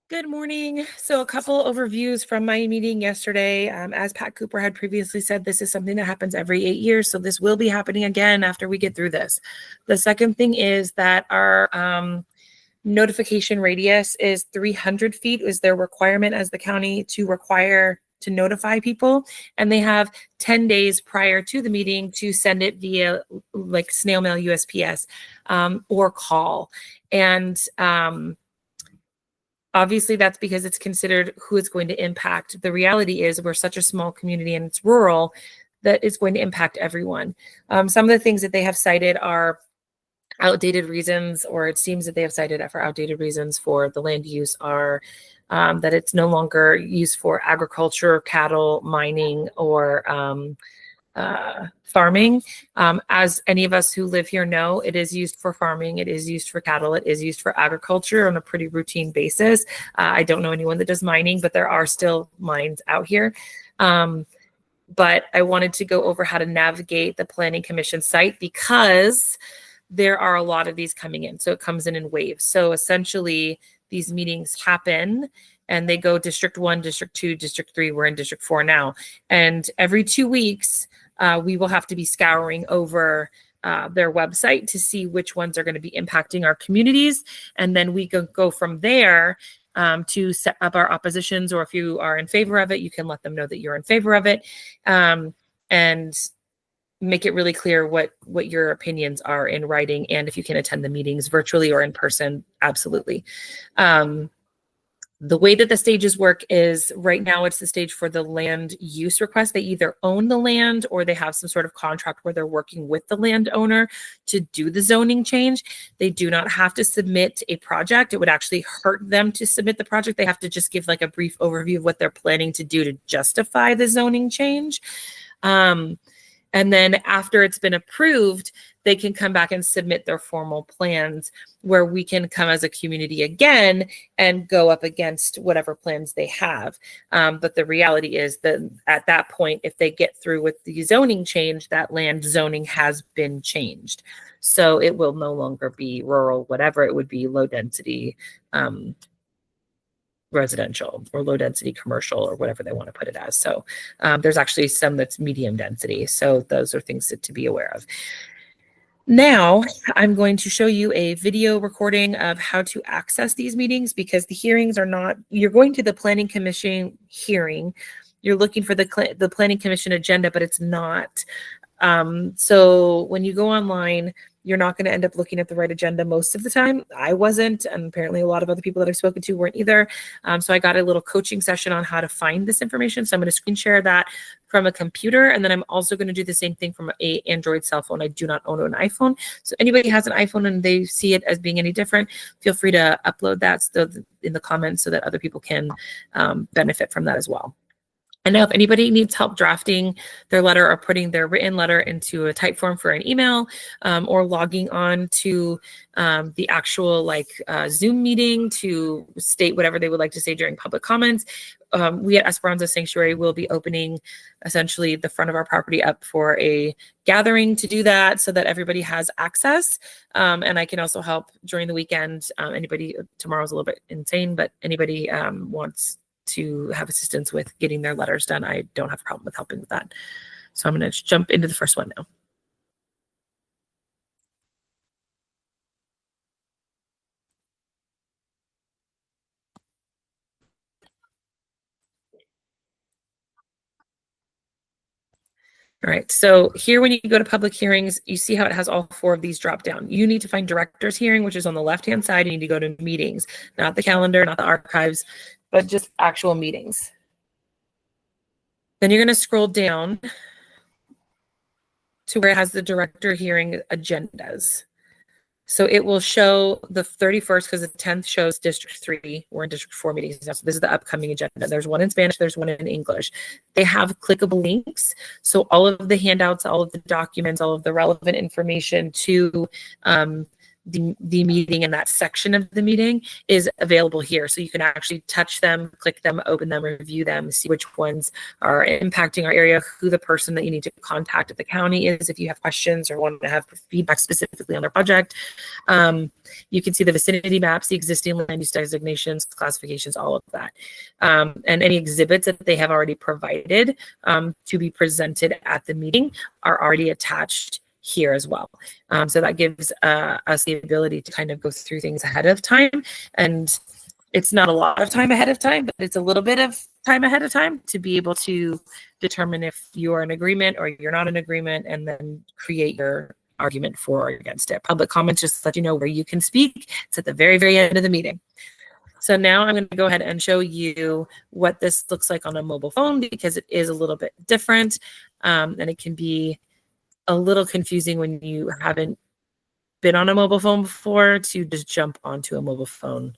Good morning. So a couple overviews from my meeting yesterday. As Pat Cooper had previously said, this is something that happens every 8 years. So this will be happening again after we get through this. The second thing is that our notification radius is 300 feet is their requirement as the county to require to notify people. And they have 10 days prior to the meeting to send it via like snail mail, USPS, or call. And obviously, that's because it's considered who it's going to impact. The reality is we're such a small community and it's rural that it's going to impact everyone. Some of the things that they have cited are outdated reasons, or it seems that they have cited for outdated reasons for the land use are that it's no longer used for agriculture, cattle, mining, or farming. As any of us who live here know, it is used for farming, it is used for cattle, it is used for agriculture on a pretty routine basis. I don't know anyone that does mining, but there are still mines out here. But I wanted to go over how to navigate the Planning Commission site because there are a lot of these coming in. So it comes in waves. So essentially, these meetings happen and they go District 1, District 2, District 3. We're in District 4 now. And every 2 weeks, we will have to be scouring over their website to see which ones are going to be impacting our communities. And then we go from there to set up our oppositions, or if you are in favor of it, you can let them know that you're in favor of it, and make it really clear what your opinions are in writing. And if you can attend the meetings virtually or in person, absolutely. The way that the stages work is right now it's the stage for the land use request. They either own the land or they have some sort of contract where they're working with the landowner to do the zoning change. They do not have to submit a project. It would actually hurt them to submit the project. They have to just give like a brief overview of what they're planning to do to justify the zoning change. And then after it's been approved, they can come back and submit their formal plans where we can come as a community again and go up against whatever plans they have. But the reality is that at that point, if they get through with the zoning change, that land zoning has been changed. So it will no longer be rural, whatever, it would be low density residential or low density commercial or whatever they want to put it as. So there's actually some that's medium density. So those are things to be aware of. Now I'm going to show you a video recording of how to access these meetings, because the hearings are not, you're going to the Planning Commission hearing, you're looking for the Planning Commission agenda, but it's not. So when you go online, you're not going to end up looking at the right agenda most of the time. I wasn't, and apparently a lot of other people that I've spoken to weren't either. So I got a little coaching session on how to find this information. So I'm going to screen share that from a computer. And then I'm also going to do the same thing from an Android cell phone. I do not own an iPhone. So anybody has an iPhone and they see it as being any different, feel free to upload that in the comments so that other people can benefit from that as well. And now if anybody needs help drafting their letter or putting their written letter into a type form for an email, or logging on to the actual Zoom meeting to state whatever they would like to say during public comments, we at Esperanza Sanctuary will be opening essentially the front of our property up for a gathering to do that so that everybody has access. And I can also help during the weekend. Tomorrow's a little bit insane, but anybody wants to have assistance with getting their letters done, I don't have a problem with helping with that. So I'm going to jump into the first one now. All right, so here when you go to public hearings, you see how it has all 4 of these drop down. You need to find director's hearing, which is on the left-hand side. You need to go to meetings, not the calendar, not the archives, but just actual meetings. Then you're going to scroll down to where it has the director hearing agendas. So it will show the 31st because the 10th shows District 3. We're in District 4 meetings now. So this is the upcoming agenda. There's one in Spanish, there's one in English. They have clickable links. So all of the handouts, all of the documents, all of the relevant information to the meeting and that section of the meeting is available here. So you can actually touch them, click them, open them, review them, see which ones are impacting our area, who the person that you need to contact at the county is if you have questions or want to have feedback specifically on their project. You can see the vicinity maps, the existing land use designations, classifications, all of that. And any exhibits that they have already provided to be presented at the meeting are already attached here as well. So that gives us the ability to kind of go through things ahead of time. And it's not a lot of time ahead of time, but it's a little bit of time ahead of time to be able to determine if you're in agreement or you're not in agreement, and then create your argument for or against it. Public comments just let you know where you can speak. It's at the very, very end of the meeting. So now I'm going to go ahead and show you what this looks like on a mobile phone, because it is a little bit different, and it can be a little confusing when you haven't been on a mobile phone before to just jump onto a mobile phone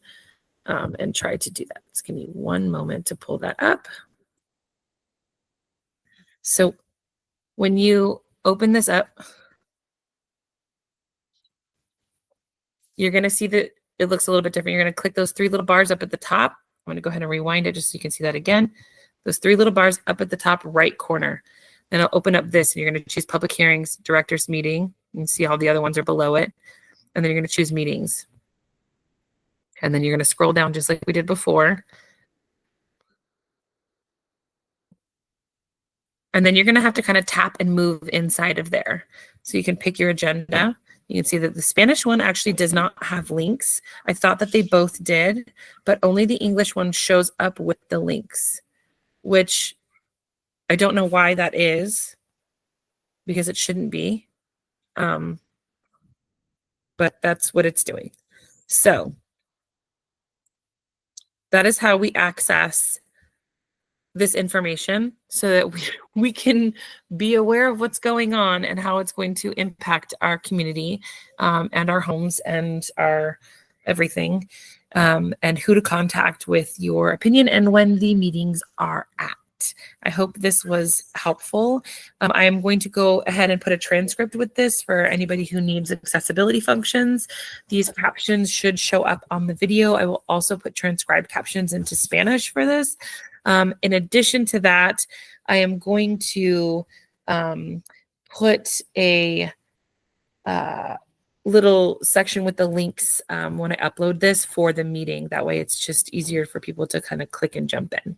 and try to do that. Just give me one moment to pull that up. So when you open this up, you're going to see that it looks a little bit different. You're going to click those three little bars up at the top. I'm going to go ahead and rewind it just so you can see that again. Those three little bars up at the top right corner. Then I'll open up this, and you're going to choose public hearings, director's meeting. You can see all the other ones are below it. And then you're going to choose meetings. And then you're going to scroll down just like we did before. And then you're going to have to kind of tap and move inside of there. So you can pick your agenda. You can see that the Spanish one actually does not have links. I thought that they both did, but only the English one shows up with the links, which I don't know why that is, because it shouldn't be. But that's what it's doing. So that is how we access this information, so that we can be aware of what's going on and how it's going to impact our community and our homes and our everything, and who to contact with your opinion and when the meetings are at. I hope this was helpful. I am going to go ahead and put a transcript with this for anybody who needs accessibility functions. These captions should show up on the video. I will also put transcribed captions into Spanish for this. In addition to that, I am going to put a little section with the links when I upload this for the meeting. That way it's just easier for people to kind of click and jump in.